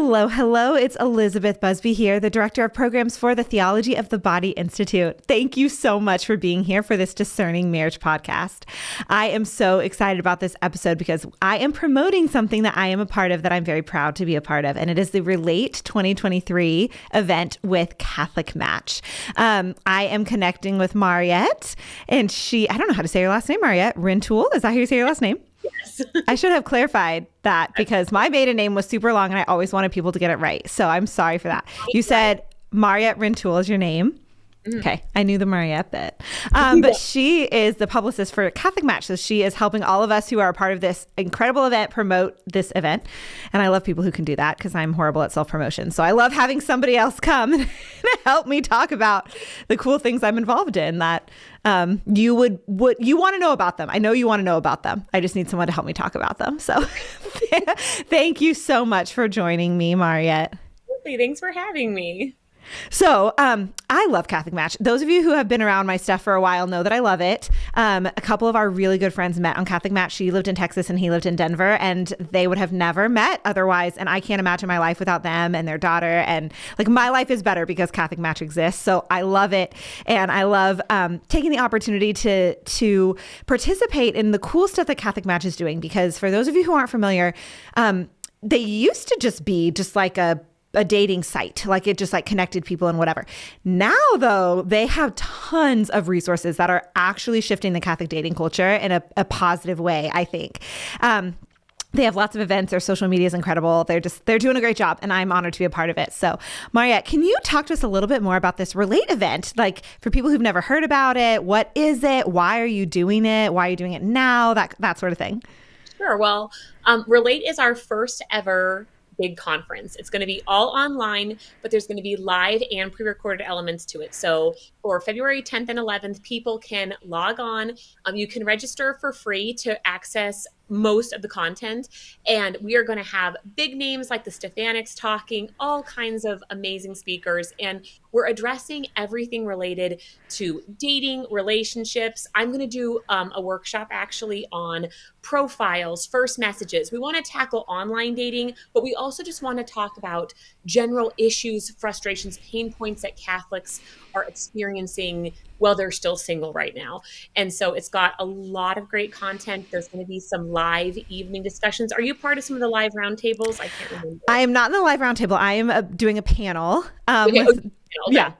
Hello, hello. It's Elizabeth Busby here, the Director of Programs for the Theology of the Body Institute. Thank you so much for being here for this Discerning Marriage podcast. I am so excited about this episode because I am promoting something that I am a part of that I'm very proud to be a part of, and it is the Relate 2023 event with CatholicMatch. I am connecting with Mariette, and I don't know how to say your last name, Mariette. Rintoul, is that how you say your last name? Yes. I should have clarified that because my maiden name was super long and I always wanted people to get it right. So I'm sorry for that. You said Mariette Rintoul is your name. Okay. I knew the Mariette bit. But she is the publicist for CatholicMatch. So she is helping all of us who are a part of this incredible event promote this event. And I love people who can do that because I'm horrible at self-promotion. So I love having somebody else come and help me talk about the cool things I'm involved in that you want to know about them. I know you want to know about them. I just need someone to help me talk about them. So thank you so much for joining me, Mariette. Thanks for having me. So I love CatholicMatch. Those of you who have been around my stuff for a while know that I love it. A couple of our really good friends met on CatholicMatch. She lived in Texas and he lived in Denver, and they would have never met otherwise. And I can't imagine my life without them and their daughter. And like my life is better because CatholicMatch exists. So I love it. And I love taking the opportunity to participate in the cool stuff that CatholicMatch is doing. Because for those of you who aren't familiar, they used to just be just like a dating site, like it just like connected people and whatever. Now, though, they have tons of resources that are actually shifting the Catholic dating culture in a positive way, I think. They have lots of events. Their social media is incredible. They're doing a great job, and I'm honored to be a part of it. So, Mariette, can you talk to us a little bit more about this Relate event? Like for people who've never heard about it, what is it? Why are you doing it? Why are you doing it now? That sort of thing. Sure. Well, Relate is our first ever big conference. It's going to be all online, but there's going to be live and pre-recorded elements to it. So for February 10th and 11th, people can log on. You can register for free to access most of the content. And we are going to have big names like the Stephanics talking, all kinds of amazing speakers. And we're addressing everything related to dating, relationships. I'm going to do a workshop actually on profiles, first messages. We want to tackle online dating, but we also just want to talk about general issues, frustrations, pain points that Catholics are experiencing while they're still single right now. And so it's got a lot of great content. There's going to be some live evening discussions. Are you part of some of the live roundtables? I can't remember. I am not in the live roundtable. I am doing a panel. Yeah.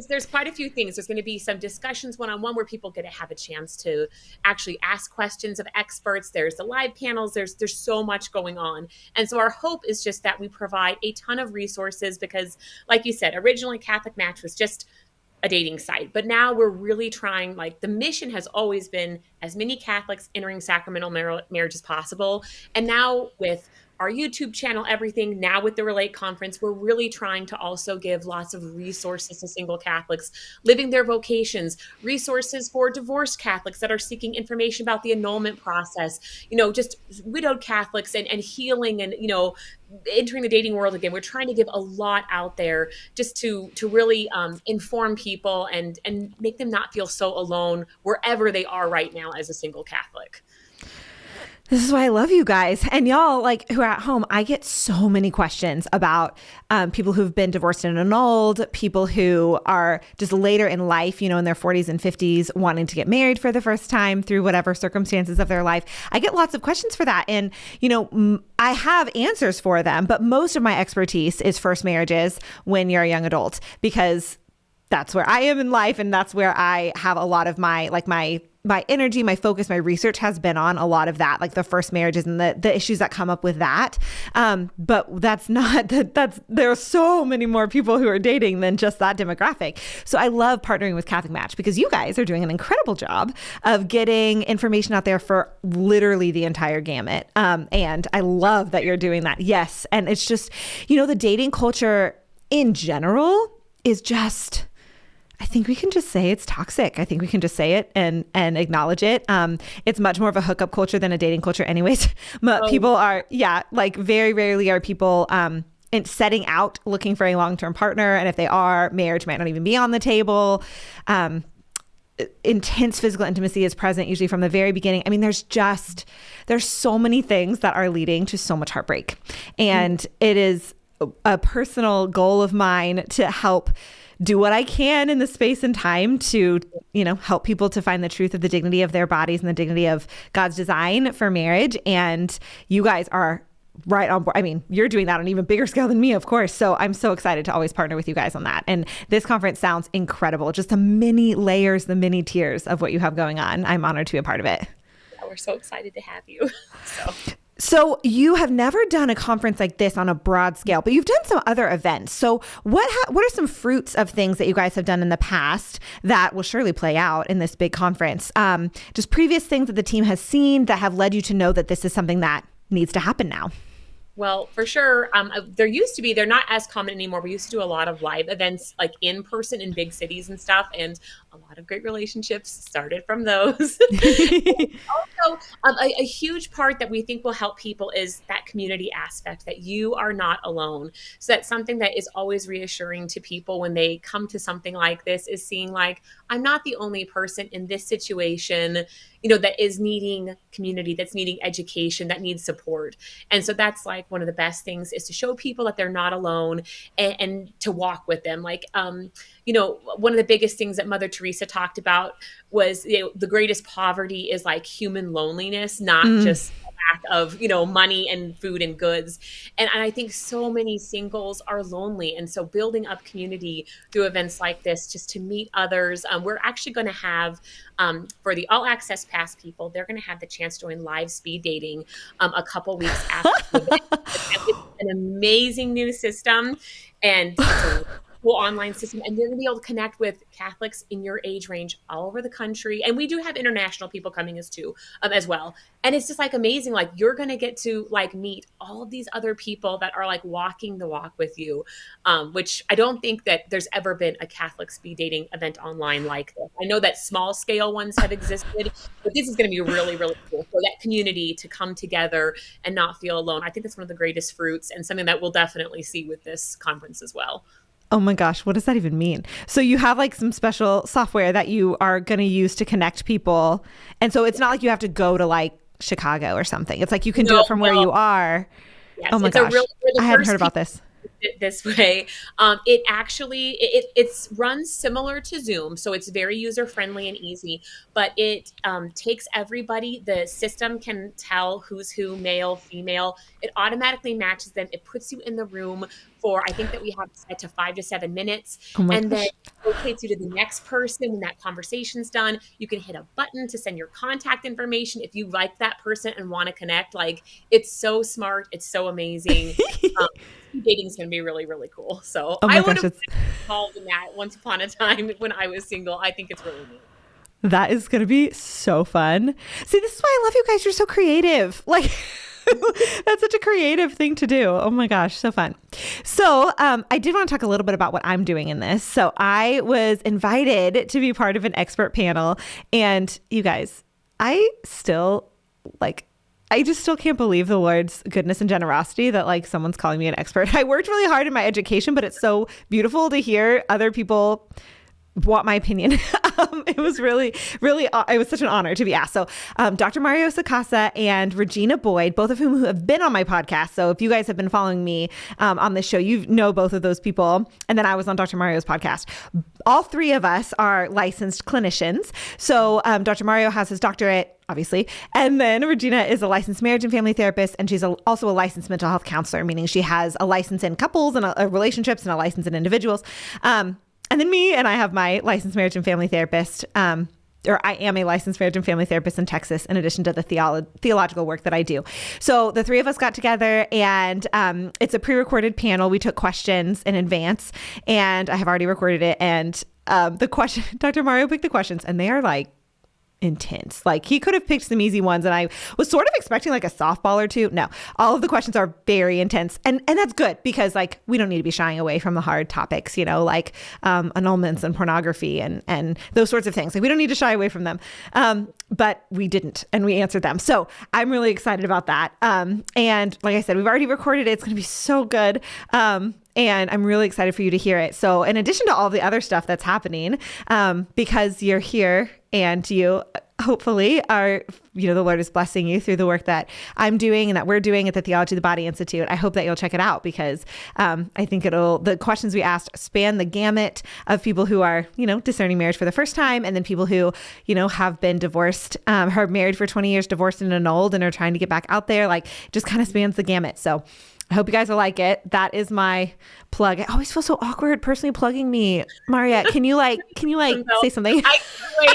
There's quite a few things. There's going to be some discussions one-on-one where people get to have a chance to actually ask questions of experts. There's the live panels. There's so much going on. And so our hope is just that we provide a ton of resources because, like you said, originally CatholicMatch was just a dating site. But now we're really trying, like the mission has always been as many Catholics entering sacramental marriage as possible. And now with our YouTube channel, everything, now with the Relate Conference, we're really trying to also give lots of resources to single Catholics living their vocations, resources for divorced Catholics that are seeking information about the annulment process, just widowed Catholics and healing and, entering the dating world again. We're trying to give a lot out there just to really inform people and make them not feel so alone wherever they are right now as a single Catholic. This is why I love you guys. And y'all, like, who are at home, I get so many questions about people who've been divorced and annulled, people who are just later in life, in their 40s and 50s, wanting to get married for the first time through whatever circumstances of their life. I get lots of questions for that. And, I have answers for them, but most of my expertise is first marriages when you're a young adult, because that's where I am in life. And that's where I have a lot of my energy, my focus, my research has been on a lot of that, like the first marriages and the issues that come up with that. But there are so many more people who are dating than just that demographic. So I love partnering with CatholicMatch because you guys are doing an incredible job of getting information out there for literally the entire gamut. And I love that you're doing that. Yes. And it's just, the dating culture in general is just, I think we can just say it's toxic. I think we can just say it and acknowledge it. It's much more of a hookup culture than a dating culture anyways. People are, very rarely are people setting out looking for a long-term partner. And if they are, marriage might not even be on the table. intense physical intimacy is present usually from the very beginning. I mean, there's so many things that are leading to so much heartbreak. And it is a personal goal of mine to help do what I can in the space and time to, help people to find the truth of the dignity of their bodies and the dignity of God's design for marriage. And you guys are right on board. I mean, you're doing that on an even bigger scale than me, of course. So I'm so excited to always partner with you guys on that. And this conference sounds incredible. Just the many layers, the many tiers of what you have going on. I'm honored to be a part of it. Yeah, we're so excited to have you. So you have never done a conference like this on a broad scale, but you've done some other events. So what are some fruits of things that you guys have done in the past that will surely play out in this big conference? Just previous things that the team has seen that have led you to know that this is something that needs to happen now. Well, for sure. They're not as common anymore. We used to do a lot of live events like in person in big cities and stuff. And a lot of great relationships started from those. Also, a huge part that we think will help people is that community aspect, that you are not alone. So that's something that is always reassuring to people when they come to something like this, is seeing like, I'm not the only person in this situation, that is needing community, that's needing education, that needs support. And so that's like one of the best things, is to show people that they're not alone and to walk with them. Like, one of the biggest things that Mother Teresa talked about was, the greatest poverty is like human loneliness, not just lack of, money and food and goods. And I think so many singles are lonely. And so building up community through events like this, just to meet others. We're actually going to have, for the all access pass people, they're going to have the chance to join live speed dating a couple weeks after the event. It's an amazing new system, and it's a cool online system, and they're going to be able to connect with Catholics in your age range all over the country. And we do have international people coming as well. And it's just like amazing. Like, you're going to get to like meet all of these other people that are like walking the walk with you, which I don't think that there's ever been a Catholic speed dating event online like this. I know that small scale ones have existed, but this is going to be really, really cool. So that community to come together and not feel alone, I think that's one of the greatest fruits, and something that we'll definitely see with this conference as well. Oh my gosh, what does that even mean? So you have like some special software that you are going to use to connect people. And so it's not like you have to go to like Chicago or something. It's like you can do it from where you are. Yes, oh my gosh. I hadn't heard about this. This way, it actually it's runs similar to Zoom, so it's very user friendly and easy. But it takes everybody. The system can tell who's who, male, female. It automatically matches them. It puts you in the room for, I think that we have set to 5 to 7 minutes, and then rotates you to the next person. When that conversation's done, you can hit a button to send your contact information if you like that person and want to connect. Like, it's so smart. It's so amazing. Dating is going to be really, really cool. So I would have been involved in that once upon a time when I was single. I think it's really neat. That is going to be so fun. See, this is why I love you guys. You're so creative. Like, that's such a creative thing to do. Oh my gosh, so fun. So I did want to talk a little bit about what I'm doing in this. So I was invited to be part of an expert panel. And you guys, I just still can't believe the Lord's goodness and generosity that like someone's calling me an expert. I worked really hard in my education, but it's so beautiful to hear other people want my opinion. It was really, really, it was such an honor to be asked. So Dr. Mario Sacasa and Regina Boyd, both of whom have been on my podcast. So if you guys have been following me on this show, you know both of those people. And then I was on Dr. Mario's podcast. All three of us are licensed clinicians. So Dr. Mario has his doctorate, obviously. And then Regina is a licensed marriage and family therapist. And she's also a licensed mental health counselor, meaning she has a license in couples and relationships and a license in individuals. And then me, and I have my licensed marriage and family therapist, or I am a licensed marriage and family therapist in Texas, in addition to the theological work that I do. So the three of us got together, and it's a pre-recorded panel. We took questions in advance, and I have already recorded it. And Dr. Mario picked the questions, and they are like intense. Like, he could have picked some easy ones, and I was sort of expecting like a softball or two. No, all of the questions are very intense, and that's good, because like we don't need to be shying away from the hard topics, like annulments and pornography and those sorts of things. Like, we don't need to shy away from them, but we didn't, and we answered them. So I'm really excited about that. And like I said, we've already recorded it. It's going to be so good. and I'm really excited for you to hear it. So in addition to all the other stuff that's happening, because you're here and you hopefully are, the Lord is blessing you through the work that I'm doing and that we're doing at the Theology of the Body Institute. I hope that you'll check it out because I think the questions we asked span the gamut of people who are, discerning marriage for the first time, and then people who, have been divorced, are married for 20 years, divorced and annulled, and are trying to get back out there. Like, just kind of spans the gamut. So I hope you guys will like it. That is my plug. I always feel so awkward personally plugging me. Mariette, can you say something? I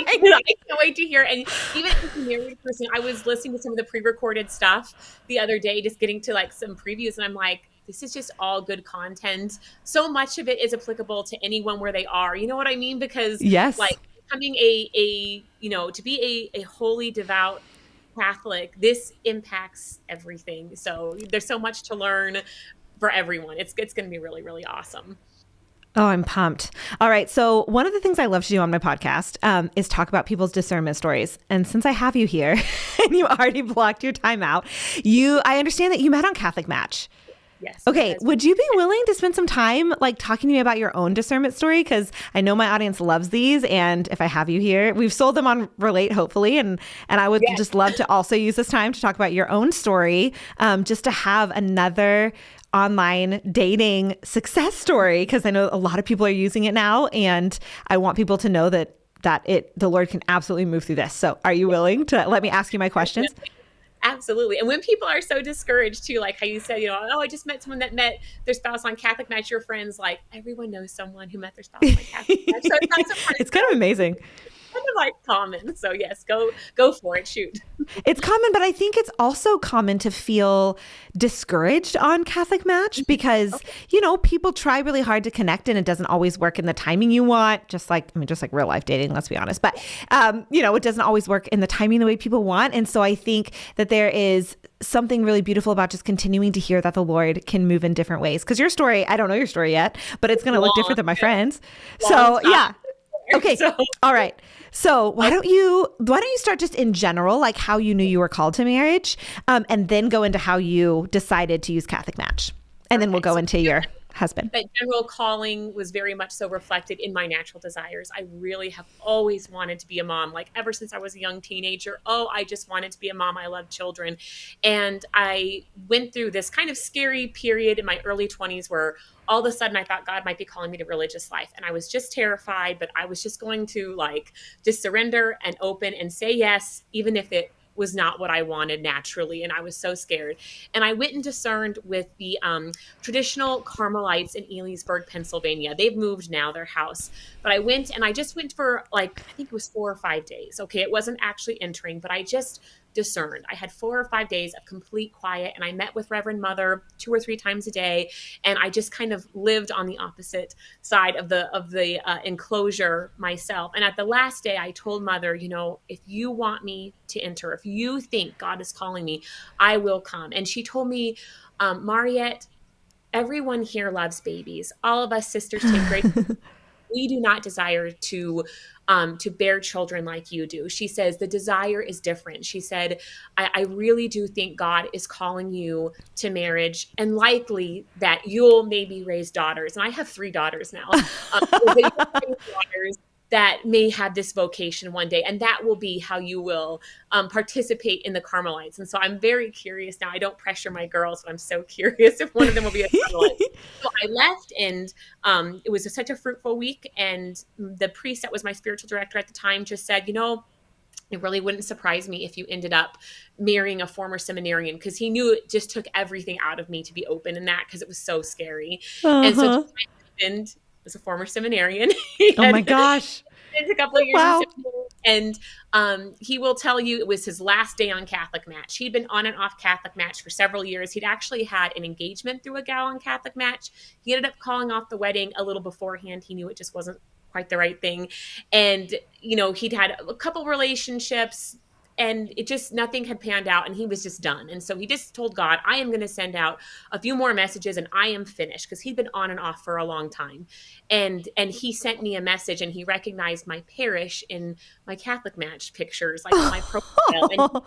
can't wait to hear. And even as a married person, I was listening to some of the pre-recorded stuff the other day, just getting to like some previews. And I'm like, this is just all good content. So much of it is applicable to anyone where they are. You know what I mean? Because yes, like becoming to be a holy, devout Catholic, this impacts everything. So there's so much to learn for everyone. It's going to be really, really awesome. Oh, I'm pumped. All right. So one of the things I love to do on my podcast is talk about people's discernment stories. And since I have you here and you already blocked your time out, I understand that you met on CatholicMatch. Yes. Okay. Would you be willing to spend some time like talking to me about your own discernment story? Because I know my audience loves these. And if I have you here, we've sold them on Relate, hopefully. And I would just love to also use this time to talk about your own story, just to have another online dating success story. Because I know a lot of people are using it now. And I want people to know that the Lord can absolutely move through this. So are you willing to let me ask you my questions? Absolutely. And when people are so discouraged too, like how you said, I just met someone that met their spouse on CatholicMatch, your friends, like everyone knows someone who met their spouse on CatholicMatch. So it's kind of amazing. Kind of like common. So yes, go for it. Shoot. It's common, but I think it's also common to feel discouraged on CatholicMatch because, people try really hard to connect and it doesn't always work in the timing you want, just like real life dating, let's be honest. But, it doesn't always work in the timing the way people want. And so I think that there is something really beautiful about just continuing to hear that the Lord can move in different ways. Because your story, I don't know your story yet, but it's going to look different than my friends. So yeah. Okay. All right. So why don't you start just in general, like how you knew you were called to marriage, and then go into how you decided to use CatholicMatch, and then we'll go into your husband. That general calling was very much so reflected in my natural desires. I really have always wanted to be a mom, like ever since I was a young teenager. I just wanted to be a mom. I love children. And I went through this kind of scary period in my early 20s where all of a sudden I thought God might be calling me to religious life. And I was just terrified, but I was just going to just surrender and open and say yes, even if it was not what I wanted naturally. And I was so scared. And I went and discerned with the traditional Carmelites in Elysburg, Pennsylvania. They've moved now, their house. But I went for I think it was 4 or 5 days. Okay, it wasn't actually entering, but I just discerned. I had 4 or 5 days of complete quiet, and I met with Reverend Mother 2 or 3 times a day, and I just kind of lived on the opposite side of the enclosure myself. And at the last day, I told Mother, if you want me to enter, if you think God is calling me, I will come. And she told me, Mariette, everyone here loves babies. All of us sisters take great. We do not desire to bear children like you do. She says, the desire is different. She said, I really do think God is calling you to marriage, and likely that you'll maybe raise daughters. And I have 3 daughters now. Daughters that may have this vocation one day, and that will be how you will participate in the Carmelites. And so I'm very curious now. I don't pressure my girls, but I'm so curious if one of them will be a Carmelite. So I left, and it was such a fruitful week. And the priest that was my spiritual director at the time just said, it really wouldn't surprise me if you ended up marrying a former seminarian, because he knew it just took everything out of me to be open in that, because it was so scary. And so my husband was a former seminarian. Oh my gosh. A couple of years and he will tell you it was his last day on CatholicMatch. He'd been on and off CatholicMatch for several years. He'd actually had an engagement through a gal on CatholicMatch. He ended up calling off the wedding a little beforehand. He knew it just wasn't quite the right thing. And, he'd had a couple relationships, and it just, nothing had panned out, and he was just done. And so he just told God, I am going to send out a few more messages and I am finished, because he'd been on and off for a long time. And he sent me a message, and he recognized my parish in my CatholicMatch pictures, like on my profile. And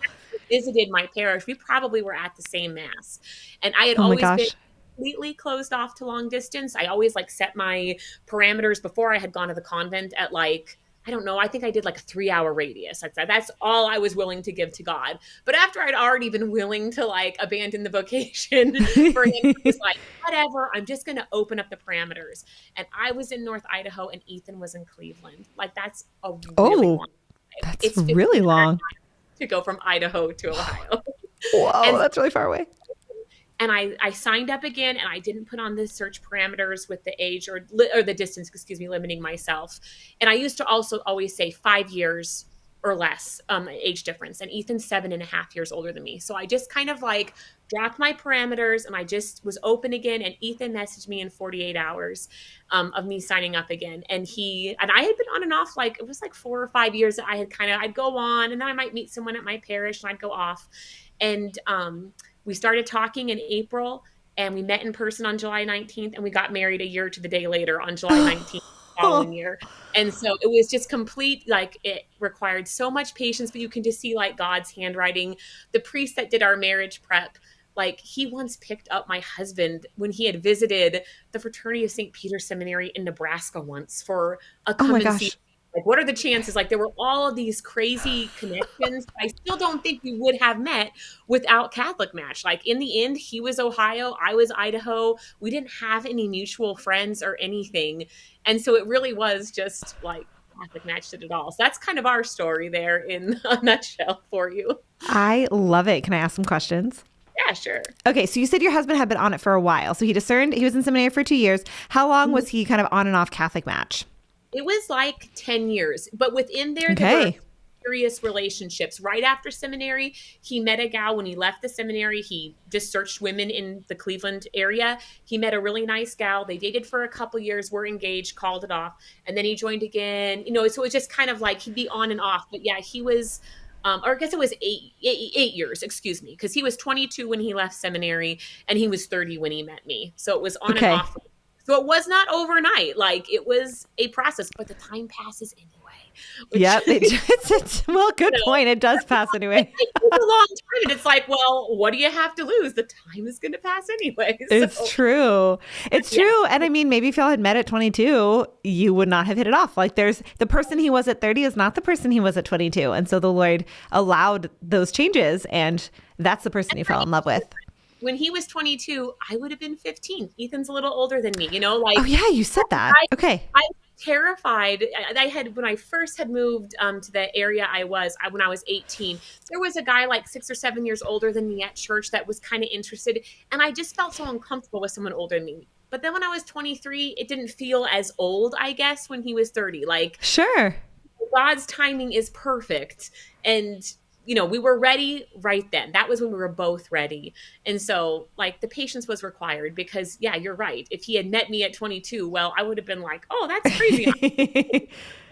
he visited my parish. We probably were at the same mass. And I had always been completely closed off to long distance. I always like set my parameters before I had gone to the convent at like, I don't know, I think I did like a 3 hour radius. That's all I was willing to give to God. But after I'd already been willing to like abandon the vocation for him, I was like, whatever, I'm just going to open up the parameters. And I was in North Idaho and Ethan was in Cleveland. Like that's a really long drive. That's It's really long to go from Idaho to Ohio. Whoa, that's really far away. And I signed up again, and I didn't put on the search parameters with the age or the distance, limiting myself. And I used to also always say 5 years or less age difference. And Ethan's 7.5 years older than me. So I just kind of like dropped my parameters, and I just was open again. And Ethan messaged me in 48 hours of me signing up again. And I had been on and off, like it was like 4 or 5 years that I'd go on, and then I might meet someone at my parish and I'd go off. And we started talking in April, and we met in person on July 19th, and we got married a year to the day later on July 19th following year. And so it was just complete, like it required so much patience, but you can just see like God's handwriting. The priest that did our marriage prep, like he once picked up my husband when he had visited the Fraternity of St. Peter Seminary in Nebraska once for a come and see. Like, what are the chances? Like, there were all of these crazy connections. I still don't think we would have met without CatholicMatch. Like, in the end, he was Ohio, I was Idaho. We didn't have any mutual friends or anything. And so it really was just like CatholicMatch did it all. So that's kind of our story there in a nutshell for you. I love it. Can I ask some questions? Yeah, sure. Okay, so you said your husband had been on it for a while. So he discerned, he was in seminary for 2 years. How long was he kind of on and off CatholicMatch? It was like 10 years, but within there were serious relationships. Right after seminary, he met a gal when he left the seminary. He just searched women in the Cleveland area. He met a really nice gal. They dated for a couple years, were engaged, called it off. And then he joined again, so it was just kind of like he'd be on and off. But yeah, he was, or I guess it was eight years, excuse me, because he was 22 when he left seminary and he was 30 when he met me. So it was on and off. So it was not overnight. Like it was a process, but the time passes anyway. Yep. Well, good point. It does pass anyway. It takes a long time. And it's like, well, what do you have to lose? The time is going to pass anyway. So. It's true. It's true. And I mean, maybe if y'all had met at 22, you would not have hit it off. Like there's the person he was at 30 is not the person he was at 22. And so the Lord allowed those changes. And that's the person you fell in love with. When he was 22, I would have been 15. Ethan's a little older than me, like. Oh yeah, you said that. Okay. I was terrified. When I first had moved to the area when I was 18, there was a guy like 6 or 7 years older than me at church that was kind of interested. And I just felt so uncomfortable with someone older than me. But then when I was 23, it didn't feel as old, I guess, when he was 30. Like, sure. God's timing is perfect. And we were ready right then. That was when we were both ready. And so like the patience was required because yeah, you're right. If he had met me at 22, well, I would have been like, oh, that's crazy.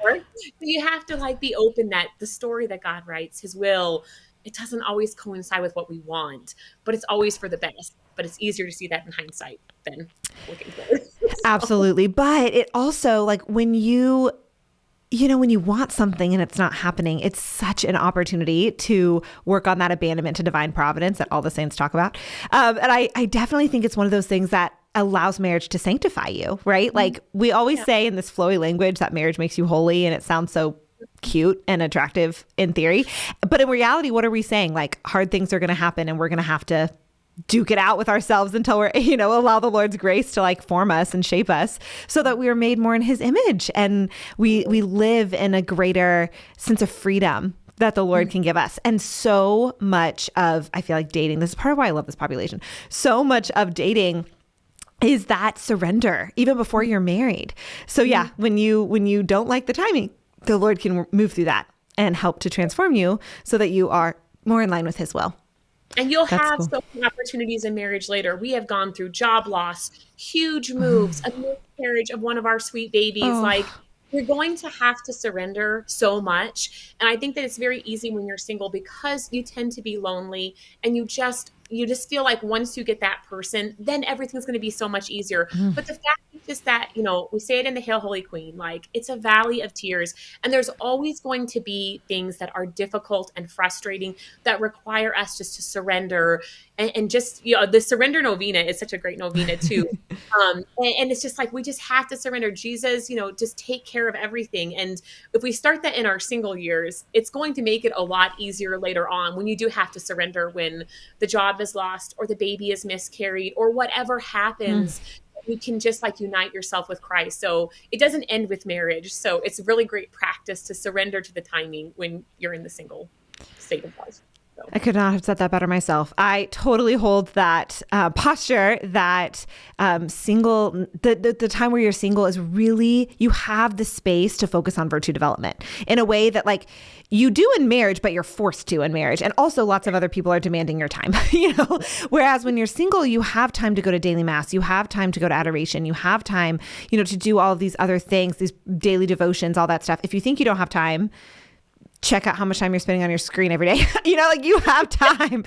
So you have to like be open that the story that God writes, his will, it doesn't always coincide with what we want, but it's always for the best. But it's easier to see that in hindsight than looking forward. Absolutely. But it also like when you want something and it's not happening, it's such an opportunity to work on that abandonment to divine providence that all the saints talk about. And I definitely think it's one of those things that allows marriage to sanctify you, right? Mm-hmm. Like we always say in this flowy language that marriage makes you holy, and it sounds so cute and attractive in theory. But in reality, what are we saying? Like hard things are going to happen and we're going to have to duke it out with ourselves until we're, allow the Lord's grace to like form us and shape us so that we are made more in his image. And we live in a greater sense of freedom that the Lord can give us. And so much of, I feel like dating, this is part of why I love this population. So much of dating is that surrender even before you're married. So yeah, when you don't like the timing, the Lord can move through that and help to transform you so that you are more in line with his will. And you'll have so many opportunities in marriage later. We have gone through job loss, huge moves, a miscarriage of one of our sweet babies. Like you're going to have to surrender so much. And I think that it's very easy when you're single because you tend to be lonely and you just, you just feel like once you get that person, then everything's going to be so much easier. But the fact is just that, we say it in the Hail Holy Queen, like it's a valley of tears, and there's always going to be things that are difficult and frustrating that require us just to surrender and just, the surrender novena is such a great novena too. And it's just like, we just have to surrender. Jesus, just take care of everything. And if we start that in our single years, it's going to make it a lot easier later on when you do have to surrender, when the job is lost or the baby is miscarried or whatever happens. You can just like unite yourself with Christ. So it doesn't end with marriage. So it's really great practice to surrender to the timing when you're in the single state of life. So. I could not have said that better myself. I totally hold that posture that the time where you're single is really, you have the space to focus on virtue development in a way that like you do in marriage, but you're forced to in marriage. And also lots of other people are demanding your time, whereas when you're single, you have time to go to daily mass, you have time to go to adoration, you have time, to do all of these other things, these daily devotions, all that stuff. If you think you don't have time, check out how much time you're spending on your screen every day. Like you have time,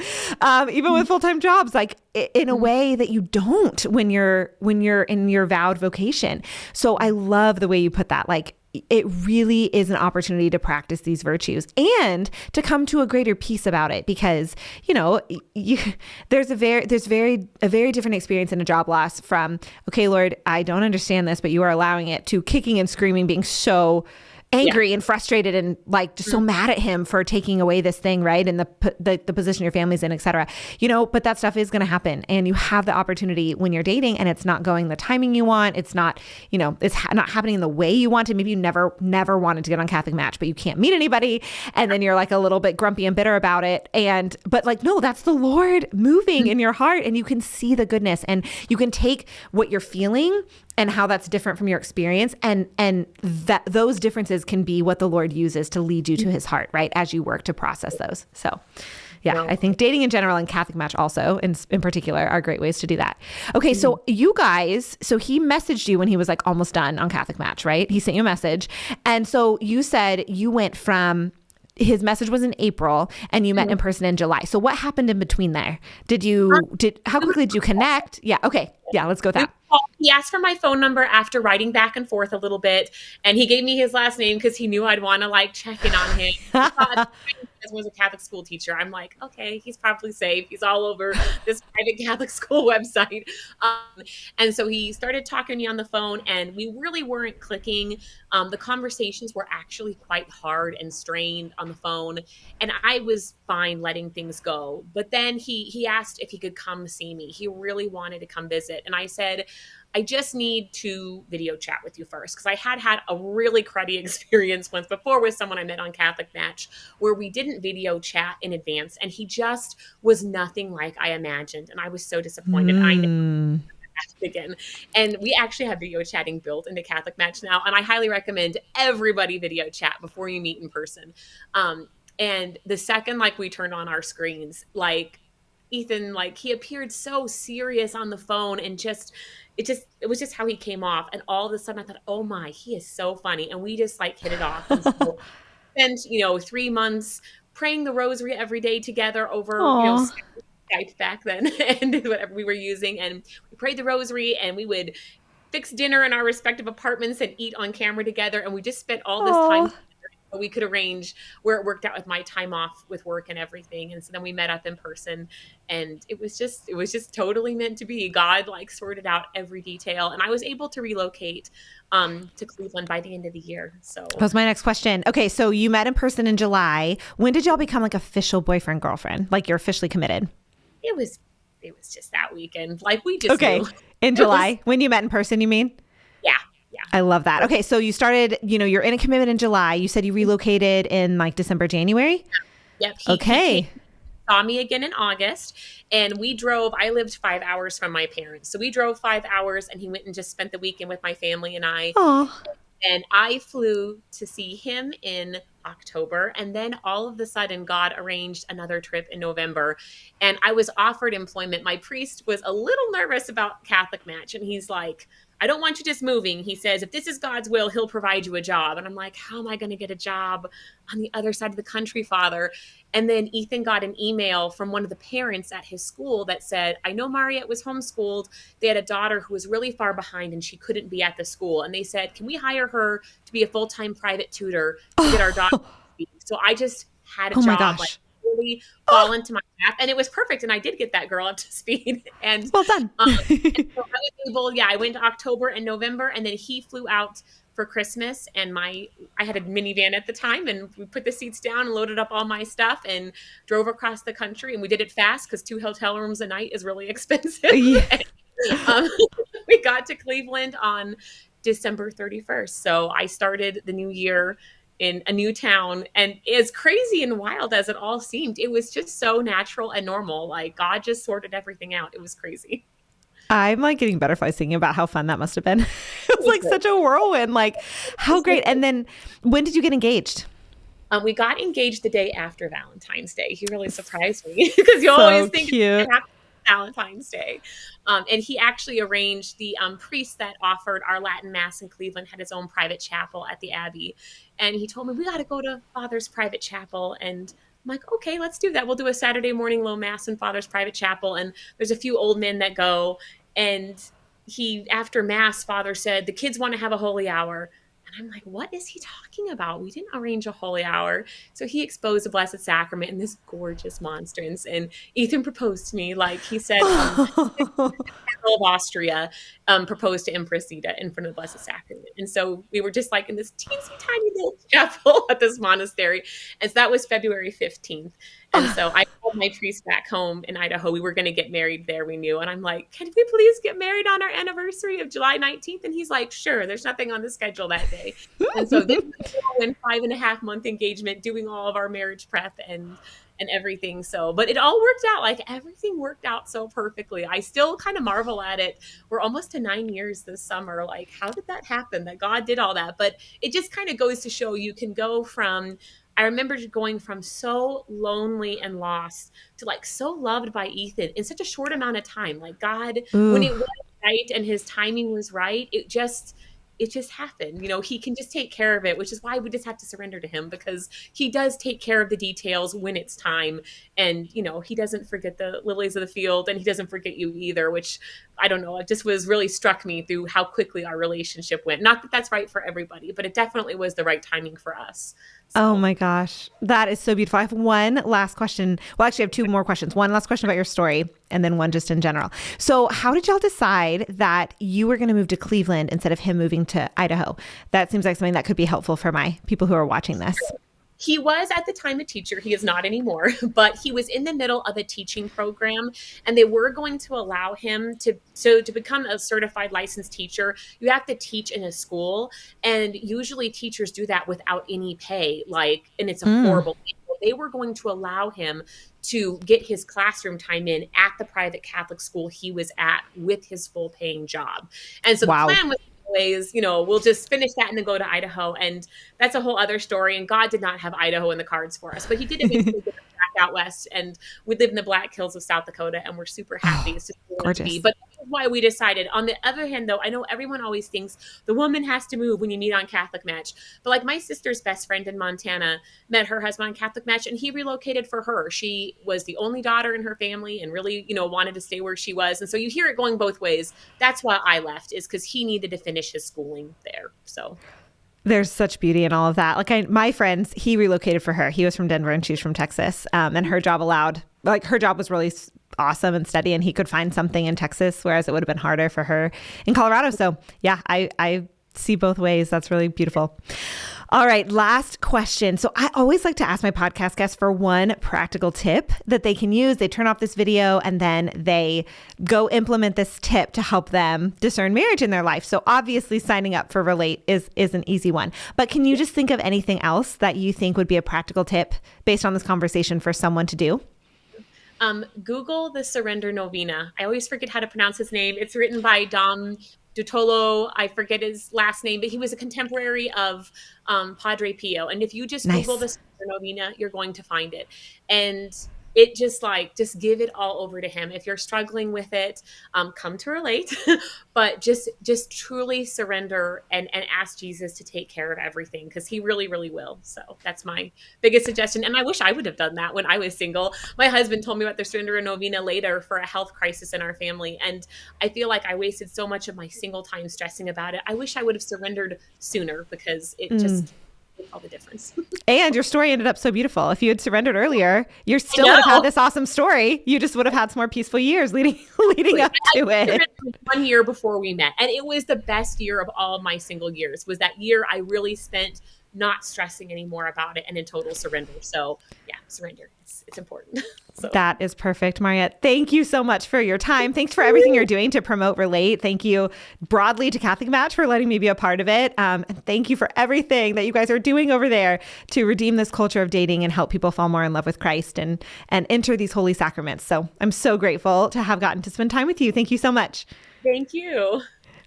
even with full-time jobs, like in a way that you don't when you're in your vowed vocation. So I love the way you put that. Like it really is an opportunity to practice these virtues and to come to a greater peace about it, because, there's a very different experience in a job loss from, okay, Lord, I don't understand this, but you are allowing it, to kicking and screaming, being so angry and frustrated and like just so mad at him for taking away this thing, right? And the position your family's in, et cetera, but that stuff is going to happen. And you have the opportunity when you're dating and it's not going the timing you want. It's not, it's not happening in the way you want to. Maybe you never wanted to get on CatholicMatch, but you can't meet anybody. And then you're like a little bit grumpy and bitter about it. But like, no, that's the Lord moving in your heart, and you can see the goodness, and you can take what you're feeling and how that's different from your experience. And that those differences can be what the Lord uses to lead you to his heart, right? As you work to process those. So yeah, I think dating in general and CatholicMatch also in particular are great ways to do that. Okay. So you guys, he messaged you when he was like almost done on CatholicMatch, right? He sent you a message. And so you said you went from, his message was in April and you met in person in July. So what happened in between there? How quickly did you connect? Yeah. Okay. Yeah. Let's go with that. He asked for my phone number after writing back and forth a little bit, and he gave me his last name because he knew I'd want to like check in on him. He was a Catholic school teacher. I'm like, okay, he's probably safe. He's all over this private Catholic school website. And so he started talking to me on the phone, and we really weren't clicking. The conversations were actually quite hard and strained on the phone, and I was fine letting things go. But then he asked if he could come see me. He really wanted to come visit. And I said, I just need to video chat with you first, because I had a really cruddy experience once before with someone I met on CatholicMatch where we didn't video chat in advance, and he just was nothing like I imagined, and I was so disappointed. I know again, and we actually have video chatting built into CatholicMatch now, and I highly recommend everybody video chat before you meet in person. And the second we turned on our screens, Ethan, he appeared so serious on the phone, and it was just how he came off. And all of a sudden I thought, oh my, he is so funny. And we just hit it off. And so spent, 3 months praying the rosary every day together over, Skype back then and whatever we were using. And we prayed the rosary, and we would fix dinner in our respective apartments and eat on camera together. And we just spent all this time together. We could arrange where it worked out with my time off with work and everything. And so then we met up in person, and it was just totally meant to be. God sorted out every detail, and I was able to relocate to Cleveland by the end of the year. So that was my next question. Okay. So you met in person in July. When did y'all become official boyfriend, girlfriend? You're officially committed? It was just that weekend. We just knew. In July, when you met in person, you mean? Yeah. I love that. Okay. So you started, you're in a commitment in July. You said you relocated in December, January? Yep. He saw me again in August, and I lived 5 hours from my parents. So we drove 5 hours, and he went and just spent the weekend with my family and I. Aww. And I flew to see him in October. And then all of a sudden, God arranged another trip in November. And I was offered employment. My priest was a little nervous about CatholicMatch. And he's like, I don't want you just moving. He says, if this is God's will, he'll provide you a job. And I'm like, how am I going to get a job on the other side of the country, Father? And then Ethan got an email from one of the parents at his school that said, I know Mariette was homeschooled. They had a daughter who was really far behind and she couldn't be at the school. And they said, can we hire her to be a full-time private tutor to get our daughter up to speed? So I just had a Oh my job, like gosh. really fall into my lap. And it was perfect. And I did get that girl up to speed. And Well done. and so I was able, yeah, I went to October and November, and then he flew out for Christmas. And I had a minivan at the time, and we put the seats down and loaded up all my stuff and drove across the country. And we did it fast because 2 hotel rooms a night is really expensive. Yeah. And, we got to Cleveland on December 31st. So I started the new year in a new town, and as crazy and wild as it all seemed, it was just so natural and normal. Like God just sorted everything out. It was crazy. I'm like getting butterflies thinking about how fun that must have been. It was like such a whirlwind. Like, how great. And then when did you get engaged? We got engaged the day after Valentine's Day. He really surprised me because you So always think cute. it's after Valentine's Day. And he actually arranged the priest that offered our Latin Mass in Cleveland had his own private chapel at the Abbey. And he told me, we got to go to Father's private chapel. And I'm like, okay, let's do that. We'll do a Saturday morning low Mass in Father's private chapel. And there's a few old men that go. And after Mass, Father said, the kids want to have a holy hour. And I'm like, what is he talking about? We didn't arrange a holy hour. So he exposed the Blessed Sacrament in this gorgeous monstrance. And Ethan proposed to me. Like he said, of Austria proposed to Empress Zita in front of the Blessed Sacrament. And so we were just like in this teensy tiny little chapel at this monastery. And so that was February 15th. And so I called my priest back home in Idaho. We were going to get married there, we knew. And I'm like, can we please get married on our anniversary of July 19th? And he's like, sure, there's nothing on the schedule that day. And so this was a 5.5-month engagement, doing all of our marriage prep and everything. So, but it all worked out. Like everything worked out so perfectly. I still kind of marvel at it. We're almost to 9 years this summer. Like, how did that happen? That God did all that. But it just kind of goes to show you can go from, I remember going from so lonely and lost to like so loved by Ethan in such a short amount of time. Like God, when it was right and his timing was right, it just happened. You know, he can just take care of it, which is why we just have to surrender to him, because he does take care of the details when it's time. And, you know, he doesn't forget the lilies of the field, and he doesn't forget you either, which I don't know. It just really struck me through how quickly our relationship went. Not that that's right for everybody, but it definitely was the right timing for us. So. Oh my gosh. That is so beautiful. I have one last question. Well, actually I have 2 more questions. One last question about your story and then one just in general. So how did y'all decide that you were going to move to Cleveland instead of him moving to Idaho? That seems like something that could be helpful for my people who are watching this. He was at the time a teacher. He is not anymore, but he was in the middle of a teaching program, and they were going to allow him to become a certified licensed teacher. You have to teach in a school, and usually teachers do that without any pay, and it's a horrible thing. They were going to allow him to get his classroom time in at the private Catholic school he was at with his full paying job. And so the plan was always, you know, we'll just finish that and then go to Idaho. And that's a whole other story. And God did not have Idaho in the cards for us, but he did eventually get us back out west. And we live in the Black Hills of South Dakota, and we're super happy. It's just gorgeous. But that's why we decided. On the other hand, though, I know everyone always thinks the woman has to move when you meet on CatholicMatch. But like my sister's best friend in Montana met her husband on CatholicMatch, and he relocated for her. She was the only daughter in her family and really, you know, wanted to stay where she was. And so you hear it going both ways. That's why I left, is because he needed to finish his schooling there. So there's such beauty in all of that. Like my friends, he relocated for her. He was from Denver and she's from Texas. And her job was really awesome and steady, and he could find something in Texas, whereas it would have been harder for her in Colorado. So yeah, I see both ways. That's really beautiful. All right, last question. So I always like to ask my podcast guests for one practical tip that they can use. They turn off this video and then they go implement this tip to help them discern marriage in their life. So obviously signing up for Relate is an easy one. But can you just think of anything else that you think would be a practical tip based on this conversation for someone to do? Google the Surrender Novena. I always forget how to pronounce his name. It's written by Dom Dutolo. I forget his last name, but he was a contemporary of Padre Pio. And if you just Google the Surrender Novena, you're going to find it. And it just give it all over to him. If you're struggling with it, come to Relate, but just truly surrender and ask Jesus to take care of everything, because he really, really will. So that's my biggest suggestion. And I wish I would have done that when I was single. My husband told me about the Surrender Novena later for a health crisis in our family. And I feel like I wasted so much of my single time stressing about it. I wish I would have surrendered sooner, because it just made all the difference. And your story ended up so beautiful. If you had surrendered earlier, you still would have had this awesome story. You just would have had some more peaceful years leading up to it. 1 year before we met. And it was the best year of all of my single years, was that year I really spent not stressing anymore about it and in total surrender. So yeah, surrender. It's important. So. That is perfect, Mariette. Thank you so much for your time. Thanks for everything you're doing to promote Relate. Thank you broadly to CatholicMatch for letting me be a part of it. And thank you for everything that you guys are doing over there to redeem this culture of dating and help people fall more in love with Christ and enter these holy sacraments. So I'm so grateful to have gotten to spend time with you. Thank you so much. Thank you.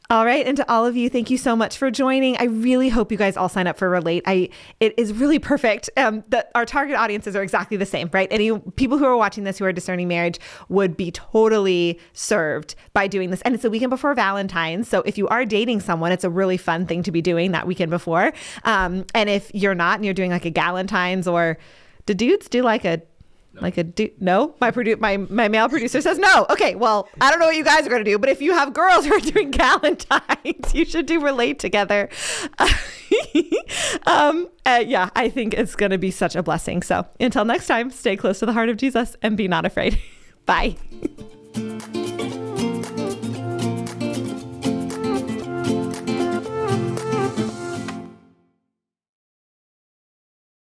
All right. And to all of you, thank you so much for joining. I really hope you guys all sign up for Relate. It is really perfect. Our target audiences are exactly the same, right? Any people who are watching this who are discerning marriage would be totally served by doing this. And it's the weekend before Valentine's. So if you are dating someone, it's a really fun thing to be doing that weekend before. And if you're not and you're doing like a Galentine's, or do dudes do like a no? My male producer says no. Okay, well, I don't know what you guys are going to do, but if you have girls who are doing Galentine's, you should do Relate together. Yeah, I think it's going to be such a blessing. So until next time, stay close to the heart of Jesus and be not afraid. Bye.